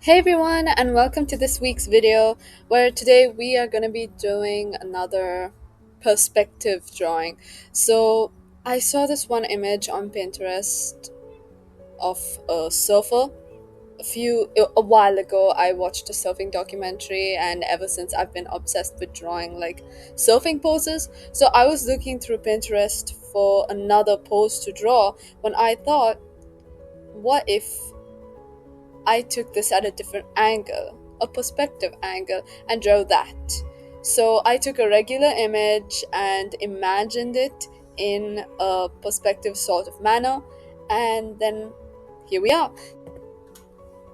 Hey everyone, and welcome to this week's video where today we are going to be doing another perspective drawing. So, I saw this one image on Pinterest of a surfer. A while ago, I watched a surfing documentary, and ever since I've been obsessed with drawing like surfing poses. So, I was looking through Pinterest for another pose to draw when I thought, what if I took this at a different angle, a perspective angle, and drew that. So I took a regular image and imagined it in a perspective sort of manner, and then here we are.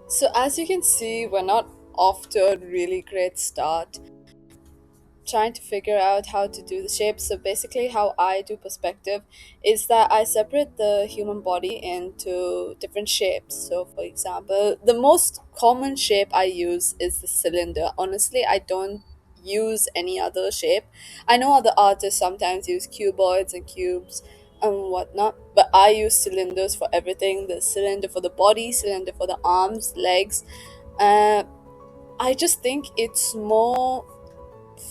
So, as you can see, we're not off to a really great start. Trying to figure out how to do the shapes. So basically how I do perspective is that I separate the human body into different shapes. So for example, the most common shape I use is the cylinder. Honestly, I don't use any other shape. I know other artists sometimes use cuboids and cubes and whatnot, but I use cylinders for everything. The cylinder for the body, cylinder for the arms, legs. uh, I just think it's more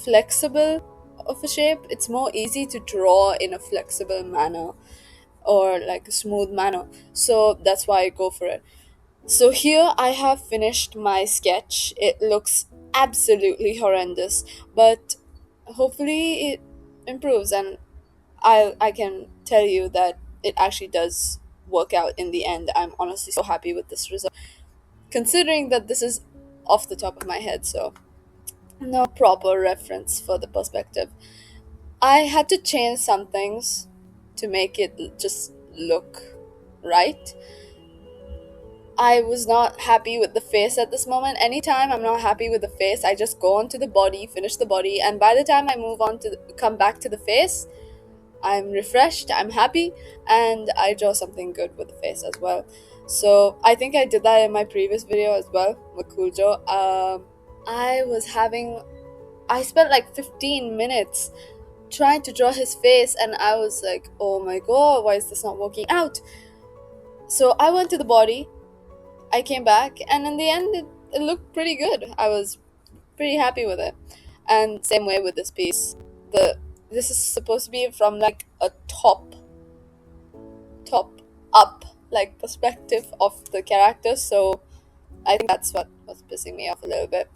flexible of a shape. It's more easy to draw in a flexible manner or like a smooth manner. So that's why I go for it. So here I have finished my sketch. It looks absolutely horrendous, but hopefully it improves, and I can tell you that it actually does work out in the end. I'm honestly so happy with this result, considering that this is off the top of my head, so no proper reference for the perspective. I had to change some things to make it just look right. I was not happy with the face at this moment. Anytime I'm not happy with the face, I just go on to the body, finish the body, and by the time I move on to come back to the face, I'm refreshed, I'm happy, and I draw something good with the face as well. So I think I did that in my previous video as well with Kujo. I was having I spent like 15 minutes trying to draw his face, and I was like, oh my god, why is this not working out? So I went to the body, I came back, and in the end, it looked pretty good. I was pretty happy with it. And same way with this piece. The This is supposed to be from like a top up like perspective of the character, so I think that's what was pissing me off a little bit.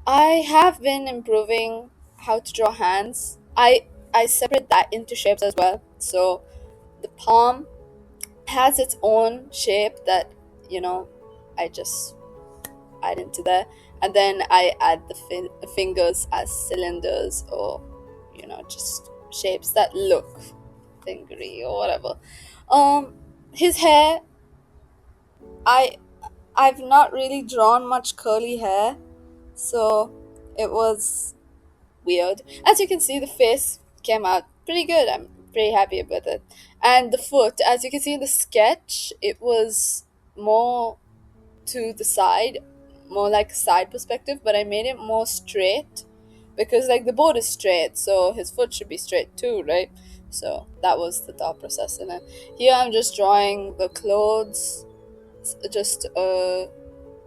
I have been improving how to draw hands. I separate that into shapes as well. So the palm has its own shape that you know I just add into there, and then I add the fingers as cylinders, or just shapes that look fingery or whatever. Um, his hair, I I've not really drawn much curly hair, so it was weird. As you can see, the face came out pretty good. I'm pretty happy with it. And the foot, as you can see in the sketch, it was more to the side, more like a side perspective, but I made it more straight because like the board is straight, so his foot should be straight too, right? So that was the thought process in it. Here I'm just drawing the clothes, just a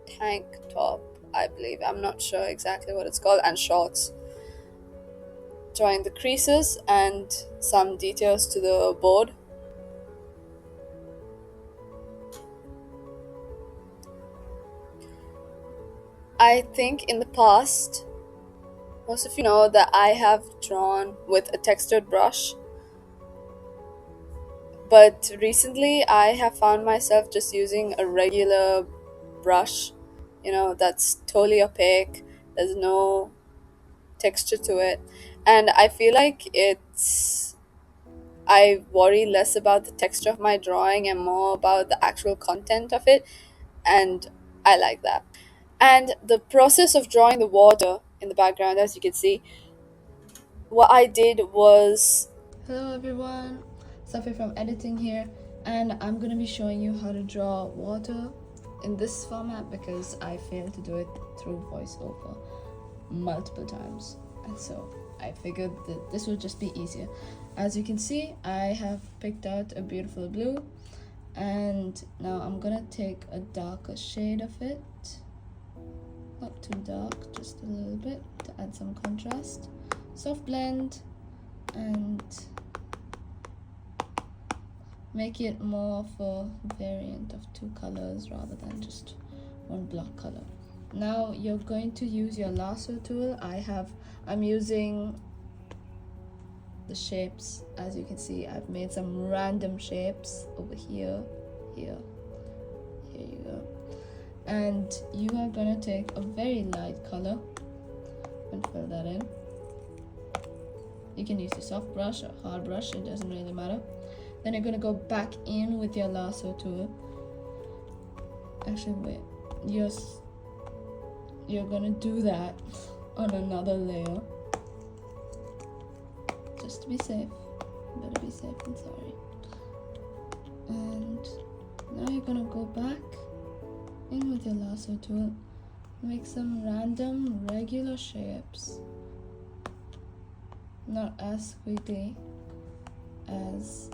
tank top, I believe. I'm not sure exactly what it's called, and shorts. Drawing the creases and some details to the board. I think in the past, most of you know that I have drawn with a textured brush, but recently I have found myself just using a regular brush, that's totally opaque, there's no texture to it, and I feel like I worry less about the texture of my drawing and more about the actual content of it, and I like that. And the process of drawing the water in the background, as you can see, what I did was. Hello everyone, Safiyah from editing here, and I'm gonna be showing you how to draw water in this format because I failed to do it through voiceover multiple times, and so I figured that this would just be easier. As you can see, I have picked out a beautiful blue, and now I'm gonna take a darker shade of it not too dark, just a little bit to add some contrast. Soft blend and make it more of a variant of two colors rather than just one block color. Now you're going to use your lasso tool. I'm using the shapes. As you can see, I've made some random shapes over here, here you go. And you are gonna take a very light color and fill that in. You can use a soft brush or hard brush, it doesn't really matter. Then you're gonna go back in with your lasso tool. Actually, wait, you're gonna do that on another layer, just to be safe. Better be safe than sorry. And now you're gonna go back in with your lasso tool, make some random regular shapes, not as squiggly as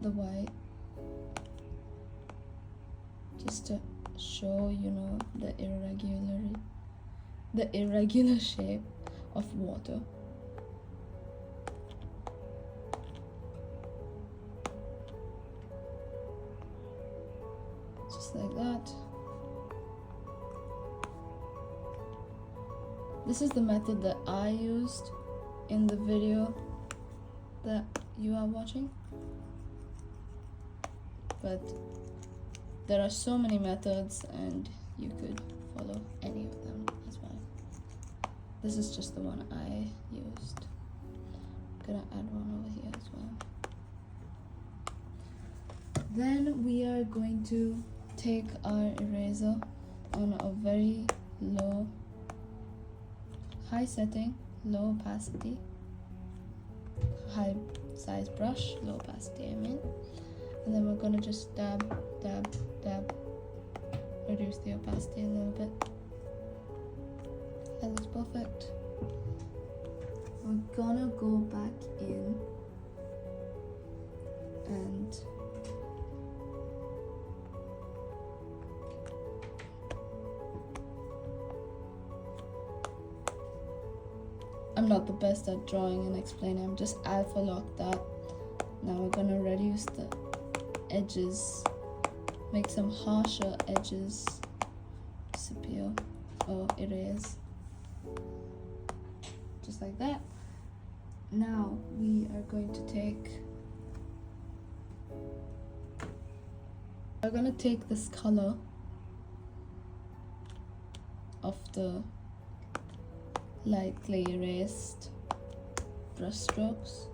the white, just to show, you know, the irregular shape of water. Just like that. This is the method that I used in the video that you are watching, but there are so many methods and you could follow any of them as well. This is just the one I used. I'm gonna add one over here as well. Then we are going to take our eraser on a very high setting, low opacity, high size brush, low opacity I mean, and then we're gonna just dab, reduce the opacity a little bit. That looks perfect. We're gonna go back in and I'm not the best at drawing and explaining, I'm just alpha locked up. Now we're gonna reduce the edges, make some harsher edges disappear or erase, just like that. Now we are going to take this color of the lightly erased brush strokes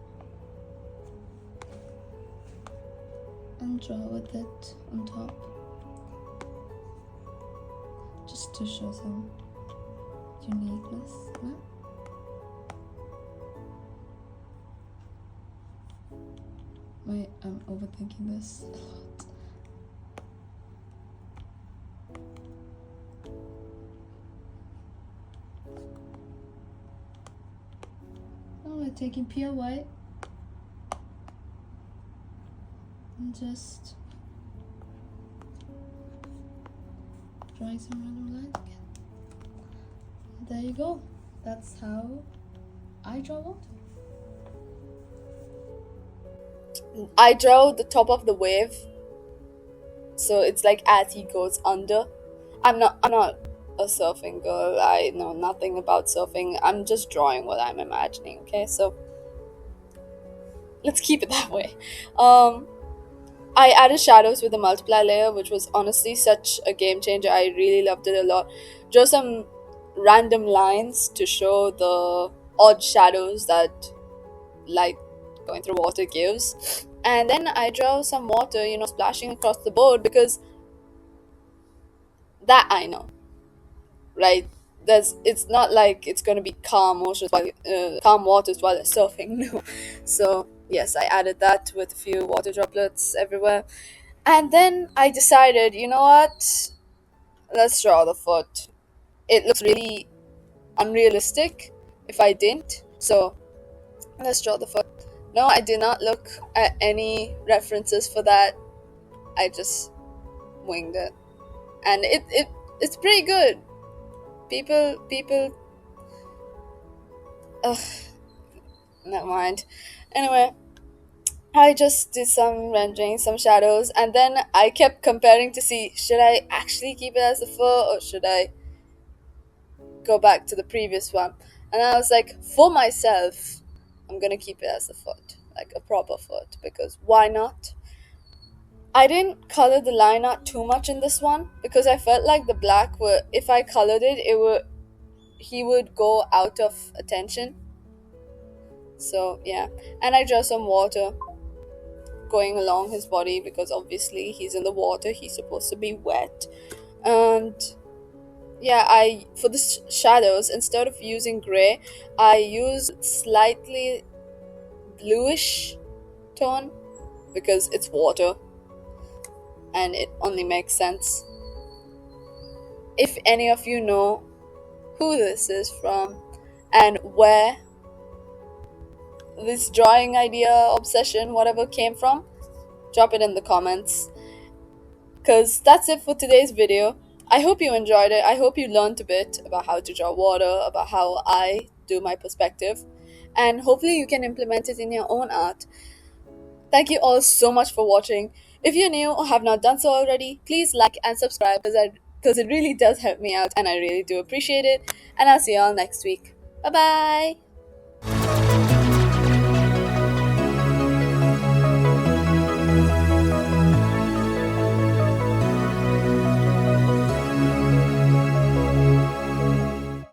and draw with it on top, just to show some uniqueness. Wait, I'm overthinking this a lot. Now we're taking pure white and just drawing some random lines again. There you go. That's how I draw water. I draw the top of the wave, so it's like as he goes under. I'm not a surfing girl. I know nothing about surfing. I'm just drawing what I'm imagining. Okay, so let's keep it that way. I added shadows with the multiply layer, which was honestly such a game changer. I really loved it a lot. Draw some random lines to show the odd shadows that light going through water gives, and then I draw some water, you know, splashing across the board, because that I know, right? It's not like it's gonna be calm waters while they're surfing. No. So yes, I added that with a few water droplets everywhere, and then I decided, you know what, let's draw the foot. It looks really unrealistic if I didn't, so let's draw the foot. No, I did not look at any references for that. I just winged it. And it's pretty good. People, ugh, never mind. Anyway, I just did some rendering, some shadows, and then I kept comparing to see should I actually keep it as a foot or should I go back to the previous one. And I was like, for myself, I'm gonna keep it as a foot, like a proper foot, because why not? I didn't color the line art too much in this one because I felt like the black would, if I colored it, it would he would go out of attention. So yeah, and I drew some water going along his body because obviously he's in the water, he's supposed to be wet. And yeah, I for the shadows, instead of using gray, I used slightly bluish tone because it's water and it only makes sense. If any of you know who this is from and where this drawing idea, obsession, whatever came from, drop it in the comments. Because that's it for today's video. I hope you enjoyed it. I hope you learned a bit about how to draw water, about how I do my perspective, and hopefully you can implement it in your own art. Thank you all so much for watching. If you're new or have not done so already, please like and subscribe because it really does help me out and I really do appreciate it. And I'll see you all next week. Bye bye.